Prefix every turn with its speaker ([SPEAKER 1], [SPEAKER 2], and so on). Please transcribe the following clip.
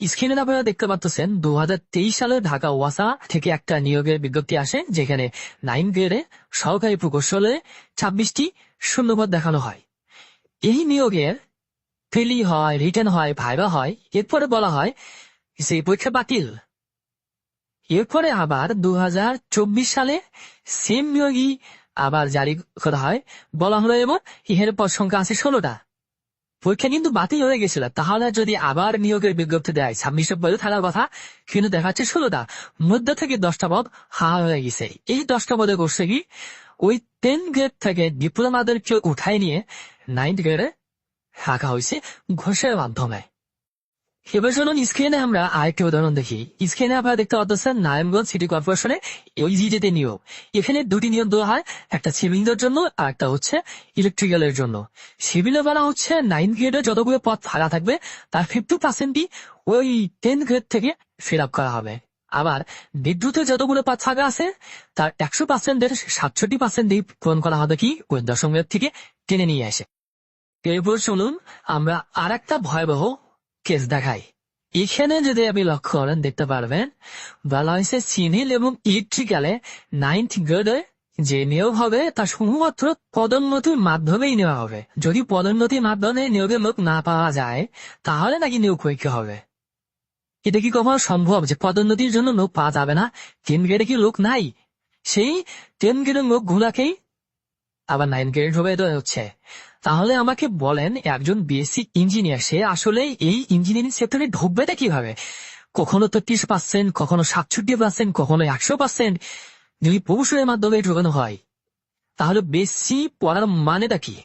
[SPEAKER 1] স্ক্রিনে আপনারা দেখতে পাচ্ছেন 2023 সালে ঢাকা ওয়াসা থেকে একটা নিয়োগের বিজ্ঞপ্তি আসে, যেখানে 9 গ্রেডে সহকারী প্রকৌশলে 26টি শূন্যপদ দেখানো হয়। এই নিয়োগের প্রিলি হয়, রিটেন হয়, ভাইবা হয়, এরপরে বলা হয় সেই পরীক্ষা বাতিল। এরপরে আবার 2024 সালে সেম নিয়োগই আবার জারি করা হয়, বলা হলো এবং ইহের পদ সংখ্যা আছে 16টা। পরীক্ষা কিন্তু বাতিল হয়ে গেছিল, তাহলে যদি আবার নিয়োগের বিজ্ঞপ্তি দেয় 26 পদে থাকার কথা, কিন্তু দেখাচ্ছে 16টা, মধ্যে থেকে 10টা পদ হাওয়া হয়ে গেছে। এই 10টা পদে করছে কি, ওই 10 গ্রেড থেকে ডিপ্লোমাদেরকে উঠাই নিয়ে 9 গ্রেডে রাখা হয়েছে ঘোষের মাধ্যমে। এবার চলুন স্ক্রিনে আমরা আরেকটি উদাহরণ দেখি। স্ক্রিনে আপনারা দেখতে পাচ্ছেন নারায়ণগঞ্জ সিটি কর্পোরেশনে ওইজিডিতে নিয়োগ। এখানে দুটি নিয়োগ দেওয়া হয়, একটা সিভিলের জন্য আর একটা হচ্ছে ইলেকট্রিক্যালের জন্য। সিভিলে বলা হচ্ছে 9 গ্রেডে যতগুলো পদ ফাঁকা থাকবে তার 50%ই ওই 10 গ্রেড থেকে ফিল আপ করা হবে। আবার বিদ্যুতের যতগুলো পদ ফাঁকা আছে তার 100%-এর 67%ই পূরণ করা হবে কি ওই 10ম গ্রেড থেকে টেনে নিয়ে আসে। এরপর চলুন আমরা আর একটা ভয়াবহ কেস দেখাই। এখানে যদি আপনি লক্ষ্য করেন দেখতে পারবেন বলা হয়েছে সিভিল এবং ইলেকট্রিক্যালে 9th গ্রেডে যে নিয়োগ হবে তা শুধুমাত্র পদোন্নতির মাধ্যমেই নেওয়া হবে। যদি পদোন্নতির মাধ্যমে নিয়োগের লোক না পাওয়া যায় তাহলে নাকি নিয়োগ পরীক্ষা হবে। এটা কি কখনো সম্ভব যে পদোন্নতির জন্য লোক পাওয়া যাবে না? 10 গ্রেডে কি লোক নাই? সেই 10 গ্রেডের লোক গুলাকেই আবার 9 গ্রেড হবে এটা হচ্ছে। তাহলে আমাকে বলেন, একজন বিএসসি ইঞ্জিনিয়ার সে আসলে এই ইঞ্জিনিয়ারিং সেক্টরে ঢুকবেটা কিভাবে? কখনো 33%, কখনো 67%, কখনো 100% যদি প্রকৌশলের মাধ্যমে ঢোকানো হয়, তাহলে বেশি পড়ার মানেটা কি?